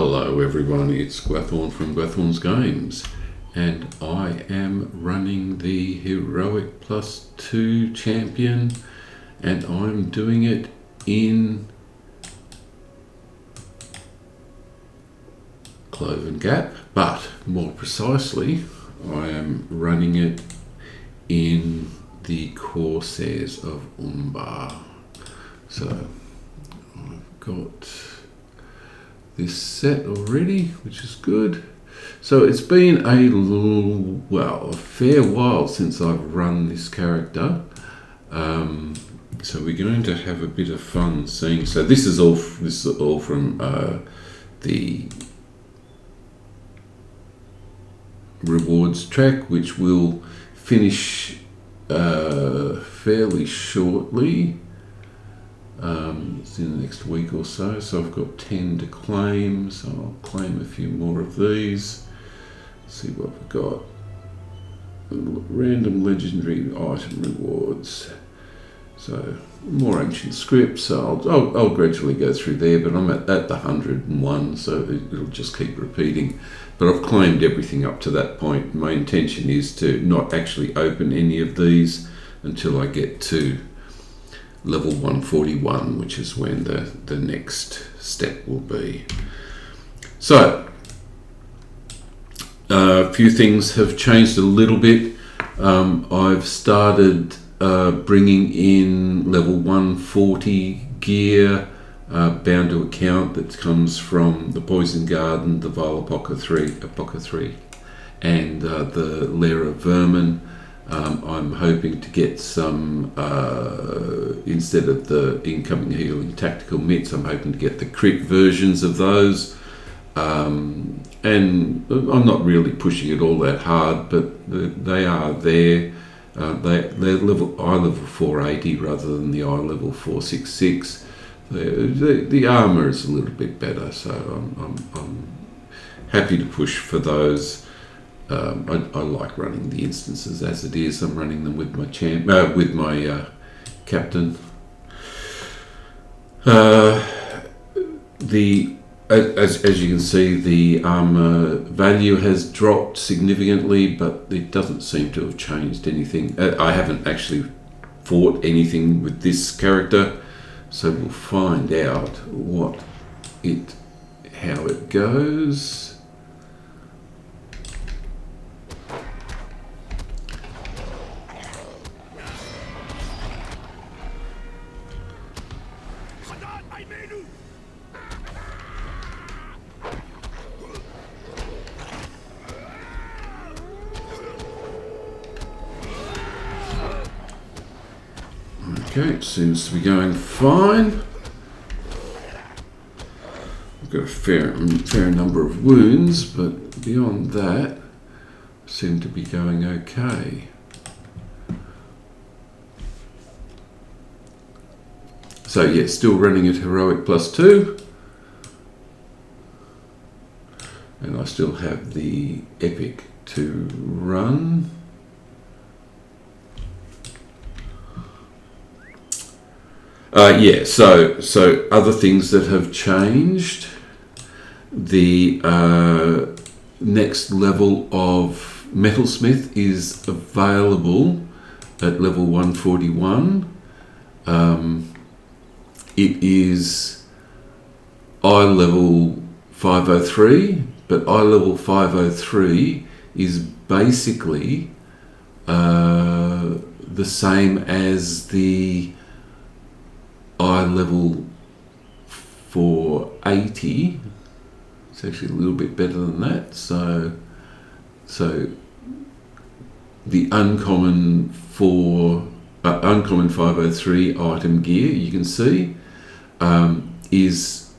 Hello everyone, it's Gwathorn from Gwathorn's Games, and I am running the Heroic +2 Champion, and I'm doing it in Cloven Gap, but more precisely I am running it in the Corsairs of Umbar. So I've got this set already, which is good. So it's been a fair while since I've run this character. So we're going to have a bit of fun seeing. So this is all from the rewards track, which will finish fairly shortly. It's in the next week or so. So I've got 10 to claim, so I'll claim a few more of these. See what we've got. Random legendary item rewards. So more ancient scripts. So I'll gradually go through there, but I'm at the 101, so it'll just keep repeating. But I've claimed everything up to that point. My intention is to not actually open any of these until I get to level 141, which is when the next step will be. So a few things have changed a little bit. I've started bringing in level 140 gear bound to account that comes from the Poison Garden, the Vile Apothecary, and the Lair of Vermin. I'm hoping to get some, instead of the incoming healing tactical mitts, I'm hoping to get the crit versions of those. And I'm not really pushing it all that hard, but they are there. They're eye level 480 rather than the eye level 466. The armour is a little bit better, so I'm happy to push for those. I like running the instances as it is. I'm running them with my captain. As you can see, the armor value has dropped significantly, but it doesn't seem to have changed anything. I haven't actually fought anything with this character, so we'll find out how it goes. Okay, it seems to be going fine. I've got a fair number of wounds, but beyond that, seem to be going okay. So yeah, still running at Heroic +2. And I still have the Epic to run. So other things that have changed. The next level of Metalsmith is available at level 141. It is eye level 503, but eye level 503 is basically the same as the eye level 480. It's actually a little bit better than that. So the uncommon 503 item gear, you can see, is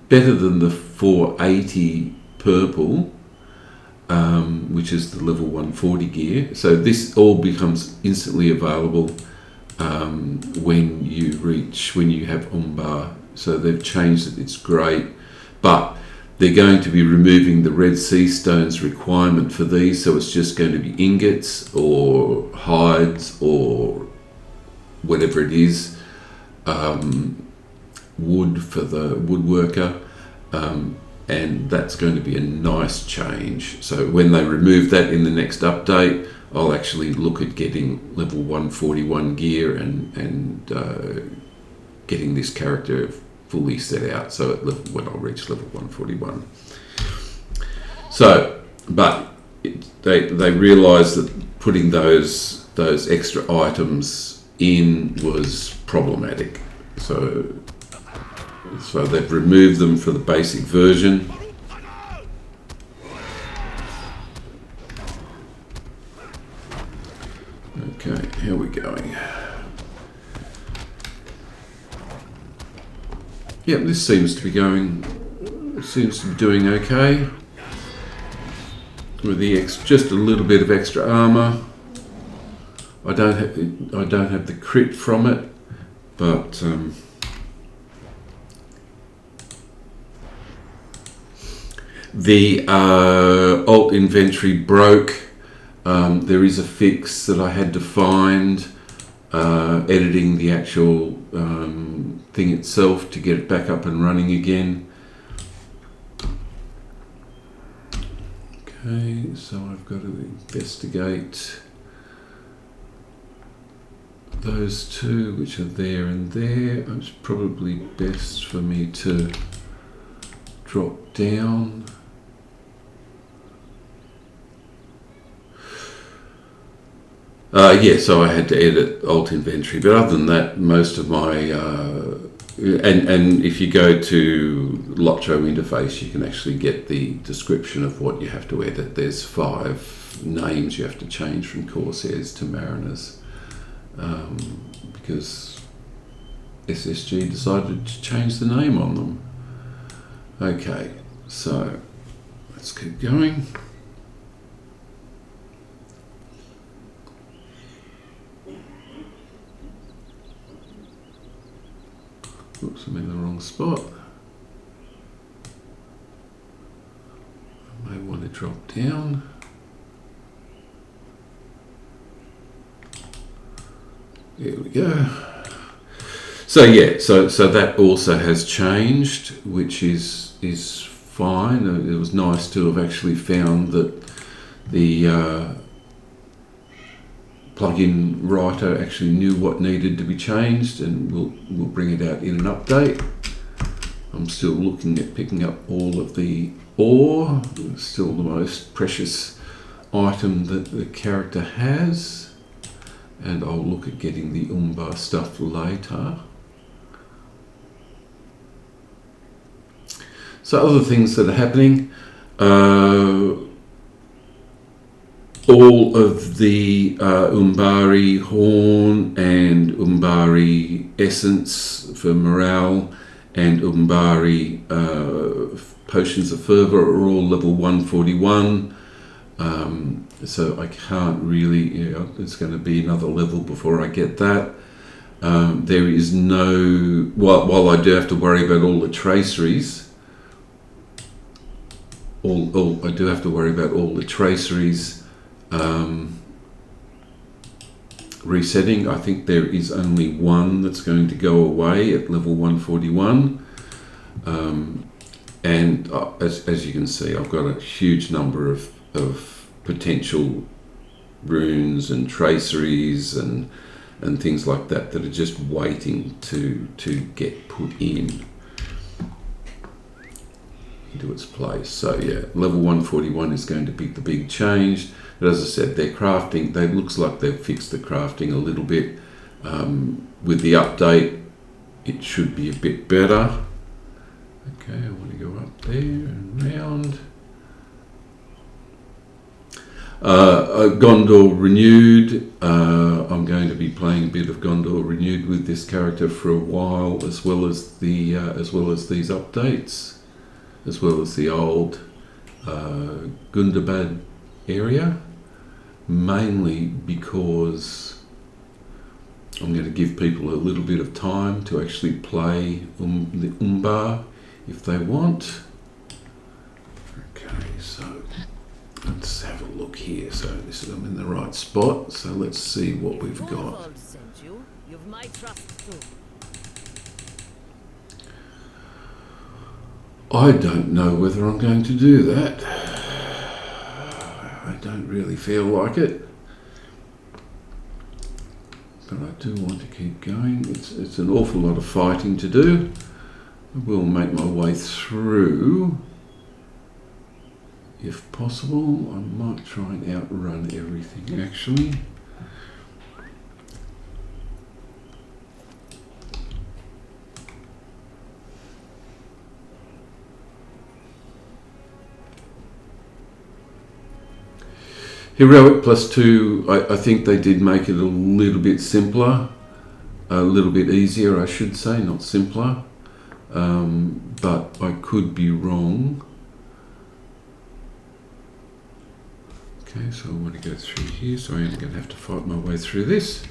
better than the 480 purple, which is the level 140 gear. So this all becomes instantly available when you have Umbar. So they've changed it, it's great, but they're going to be removing the Red Sea Stones requirement for these, so it's just going to be ingots or hides or whatever it is, wood for the woodworker. and that's going to be a nice change. So when they remove that in the next update, I'll actually look at getting level 141 gear and getting this character fully set out, so at level, when I'll reach level 141. So, but they realised that putting those extra items in was problematic. So they've removed them for the basic version. Okay, how are we going? Yep, this seems to be doing okay. With the just a little bit of extra armor. I don't have the crit from it, but the AltInventory broke. There is a fix that I had to find, editing the actual thing itself to get it back up and running again. Okay, so I've got to investigate those two, which are there and there. It's probably best for me to drop down. Yeah, so I had to edit AltInventory, but other than that, most of my and if you go to LOTRO interface, you can actually get the description of what you have to edit. There's 5 names you have to change from Corsairs to Mariners, because SSG decided to change the name on them. Okay, so let's keep going. Oops, I'm in the wrong spot. I may want to drop down. There we go. So yeah, so that also has changed, which is fine. It was nice to have actually found that the plugin writer actually knew what needed to be changed, and we'll bring it out in an update. I'm still looking at picking up all of the ore. It's still the most precious item that the character has, and I'll look at getting the Umbar stuff later. So other things that are happening, all of the Umbari horn and Umbari essence for morale and Umbari potions of fervor are all level 141. So I can't really, it's going to be another level before I get that. There is no, while I do have to worry about all the traceries, I do have to worry about all the traceries resetting. I think there is only one that's going to go away at level 141, and as you can see, I've got a huge number of potential runes and traceries and things like that are just waiting to get put into its place. So yeah, level 141 is going to be the big change. But as I said, their crafting, they looks like they've fixed the crafting a little bit. With the update, it should be a bit better. Okay, I want to go up there and round. Gondor Renewed. I'm going to be playing a bit of Gondor Renewed with this character for a while, as well as these updates, as well as the old Gundabad area, mainly because I'm going to give people a little bit of time to actually play the Umbar if they want. Okay, so let's have a look here. So this is, I'm in the right spot, so let's see what we've got. You've my trust too. I don't know whether I'm going to do that. I don't really feel like it. But I do want to keep going. It's an awful lot of fighting to do. I will make my way through. If possible, I might try and outrun everything actually. Heroic +2, I think they did make it a little bit simpler, a little bit easier I should say, not simpler, but I could be wrong. Okay, so I want to go through here, so I am going to have to fight my way through this.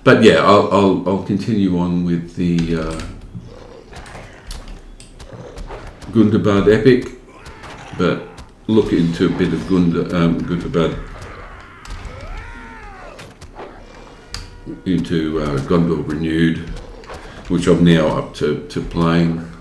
But yeah, I'll continue on with the Gundabad epic, but look into a bit of Gundabad, into Gondor Renewed, which I'm now up to playing.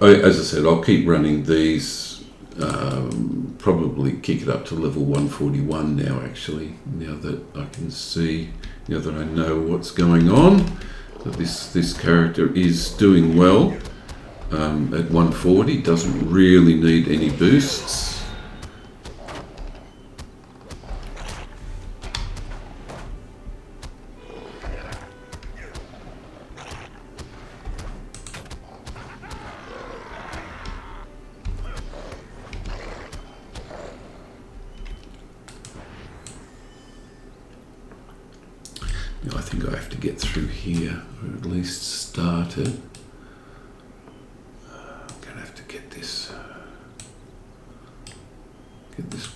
As I said, I'll keep running these, probably kick it up to level 141 now actually, now that I can see, now that I know what's going on, that this character is doing well at 140, doesn't really need any boosts. I think I have to get through here, or at least start it. I'm going to have to get this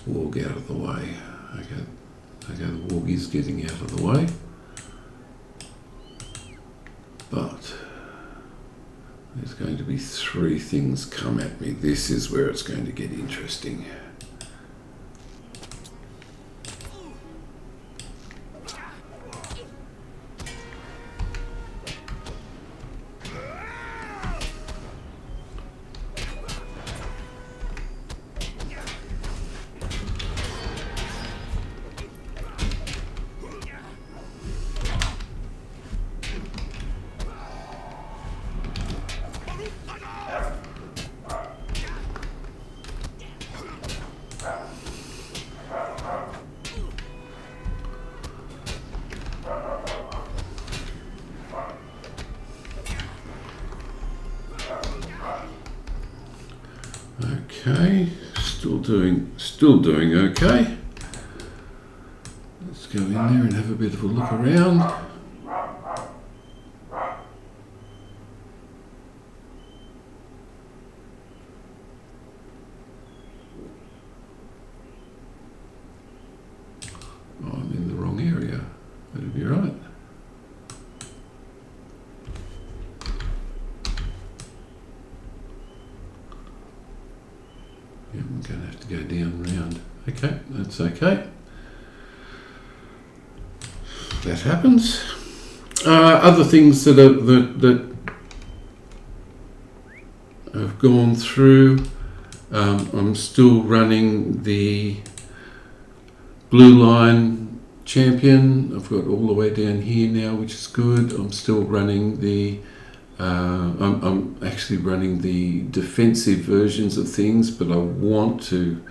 warg out of the way. Okay, the warg is getting out of the way. But there's going to be 3 things come at me. This is where it's going to get interesting. Okay, still doing okay. Let's go in there and have a bit of a look around. Oh, I'm in the wrong area. That'll be right. Yeah, I'm going to have to go down round. Okay, that's okay. That happens. Other things that I've gone through. I'm still running the Blueline Champion. I've got all the way down here now, which is good. I'm still running the I'm actually running the defensive versions of things, but I want to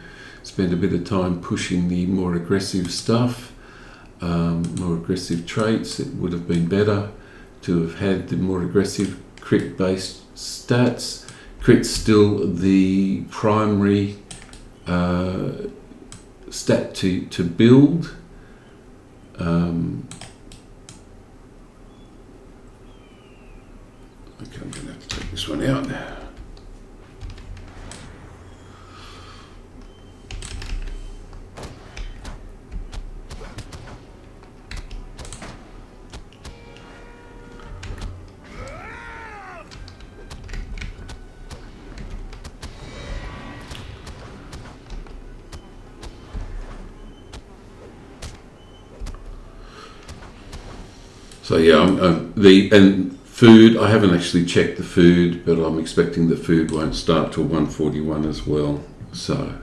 spend a bit of time pushing the more aggressive stuff, more aggressive traits. It would have been better to have had the more aggressive crit-based stats. Crit's still the primary stat to build. Okay, I'm going to have to take this one out. So yeah, and food, I haven't actually checked the food, but I'm expecting the food won't start till 141 as well. So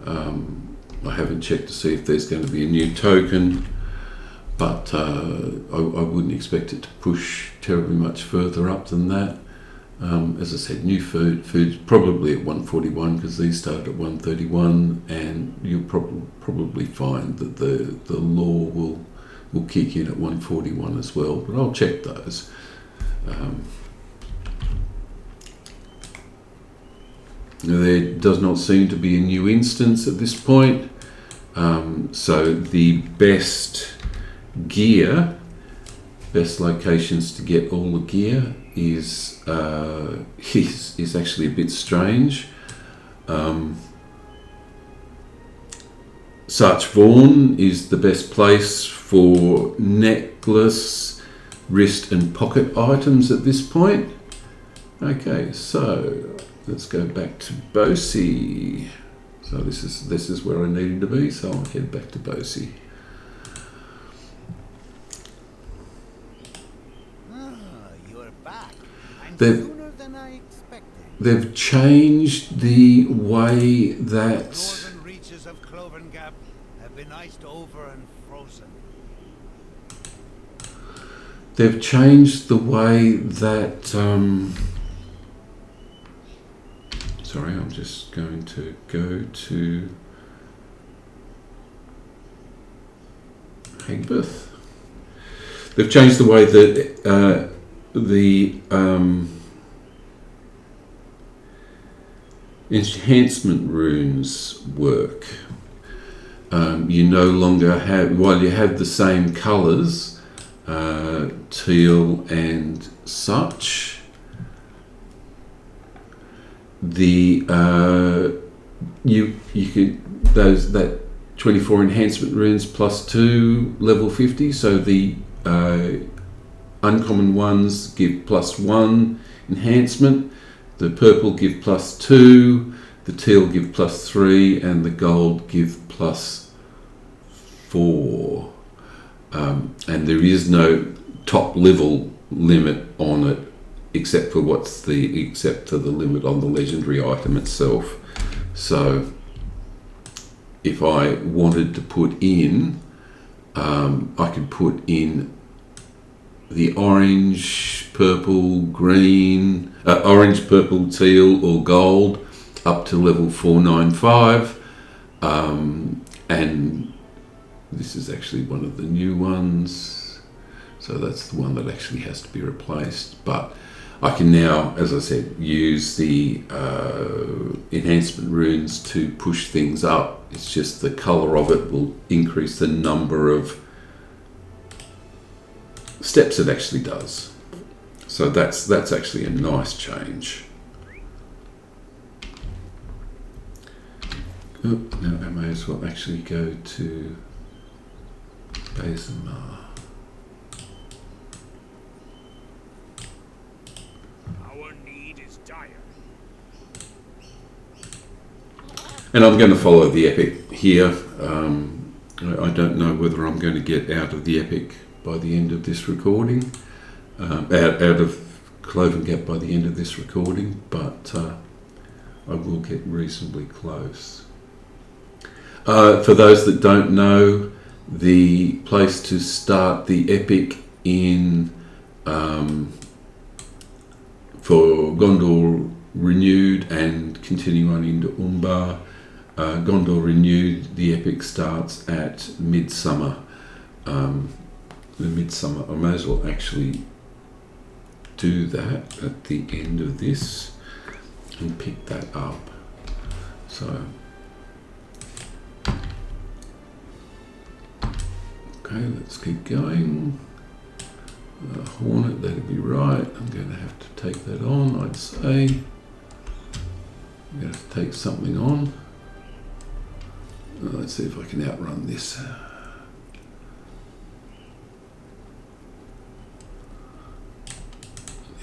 I haven't checked to see if there's going to be a new token, but I wouldn't expect it to push terribly much further up than that. As I said, new food's probably at 141 because these start at 131, and you'll probably find that the law will kick in at 141 as well, but I'll check those. There does not seem to be a new instance at this point, so the best locations to get all the gear is actually a bit strange. Sarch Vaughan is the best place for necklace, wrist and pocket items at this point. Okay, so let's go back to Bosie. So this is where I needed to be, so I'll head back to Bosie. You're back. Sooner than I expected. They've changed the way that Northern reaches of Cloven Gap have been iced over and frozen. they've changed the way that sorry, I'm just going to go to Hagbeth. They've changed the way that the enhancement runes work. You no longer have, while you have the same colours, teal and such, the you can that 24 enhancement runes plus 2 level 50, so the uncommon ones give plus 1 enhancement, the purple give plus 2, the teal give plus 3, and the gold give plus 4. And there is no top level limit on it except for the limit on the legendary item itself. So if I wanted to put in, I could put in the orange, purple, green, orange, purple, teal or gold up to level 495, and this is actually one of the new ones, so that's the one that actually has to be replaced. But I can now, as I said, use the enhancement runes to push things up. It's just the colour of it will increase the number of steps it actually does. So that's actually a nice change. Oh, now I may as well actually go to Basamar. Our need is dire. And I'm going to follow the epic here. I don't know whether I'm going to get out of the epic by the end of this recording, out of Cloven Gap by the end of this recording, but I will get reasonably close. For those that don't know, the place to start the epic in for Gondor Renewed and continue on into Umbar, Gondor Renewed, the epic starts at Midsummer. The Midsummer, I may as well actually do that at the end of this and pick that up. So okay, let's keep going. Hornet, that'd be right. I'm going to have to take that on, I'd say. I'm going to have to take something on. Let's see if I can outrun this.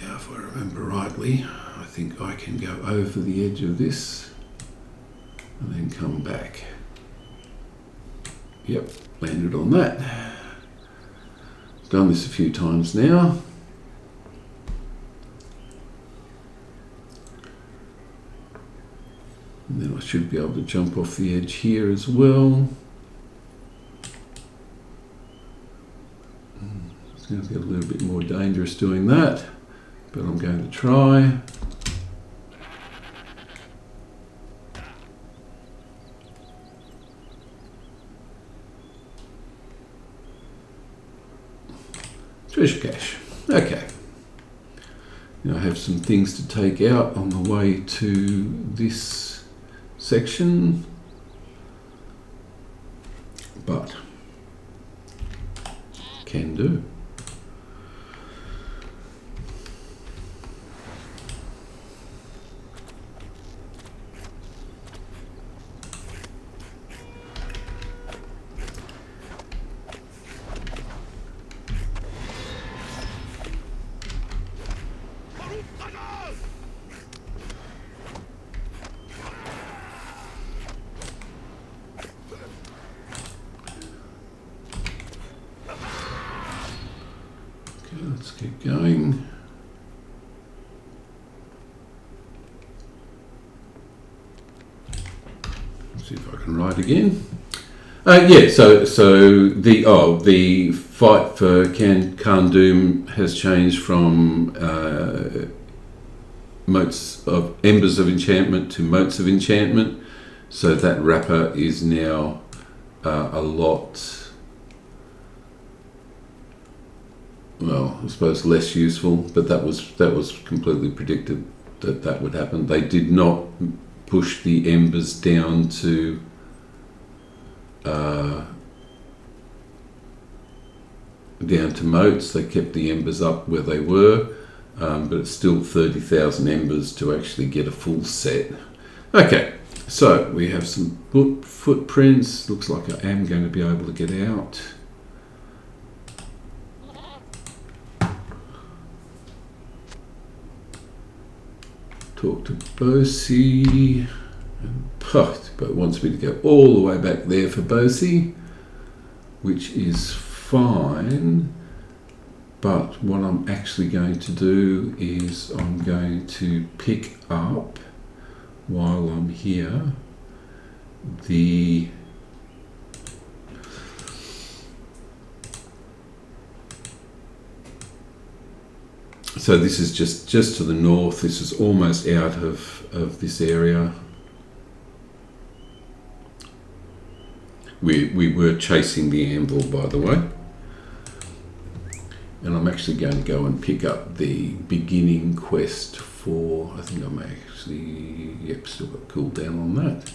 Yeah, if I remember rightly, I think I can go over the edge of this and then come back. Yep, landed on that. Done this a few times now. And then I should be able to jump off the edge here as well. It's going to get a little bit more dangerous doing that, but I'm going to try. Treasure cache. Okay. Now I have some things to take out on the way to this section, but can do. Let's keep going. See if I can write again. Yeah, so the fight for Compendium has changed from motes of embers of enchantment to motes of enchantment. So that wrapper is now a lot. Well, I suppose less useful, but that was completely predicted that would happen. They did not push the embers down to motes. They kept the embers up where they were, but it's still 30,000 embers to actually get a full set. Okay, so we have some footprints. Looks like I am going to be able to get out. Talk to Bosie, but wants me to go all the way back there for Bosie, which is fine. But what I'm actually going to do is I'm going to pick up, while I'm here, the so this is just to the north. This is almost out of this area. We were chasing the anvil, by the way. And I'm actually going to go and pick up the beginning quest for, I think I may actually, yep, still got cooldown on that.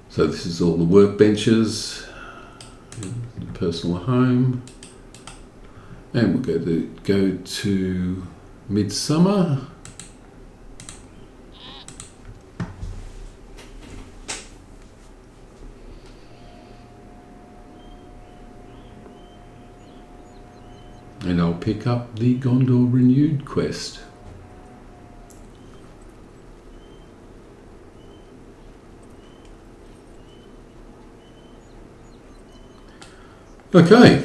So this is all the workbenches, the personal home. And we'll go to Midsummer. And I'll pick up the Gondor Renewed quest. Okay,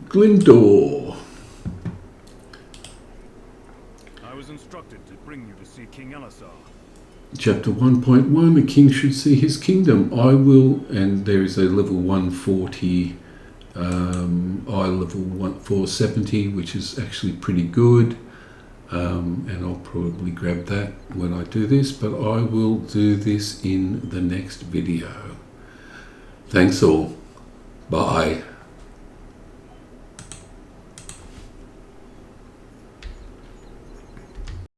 Glindor. I was instructed to bring you to see King Elisar. Chapter 1.1, a king should see his kingdom. I will, and there is a level 140, I level 470, which is actually pretty good. And I'll probably grab that when I do this, but I will do this in the next video. Thanks all. Bye.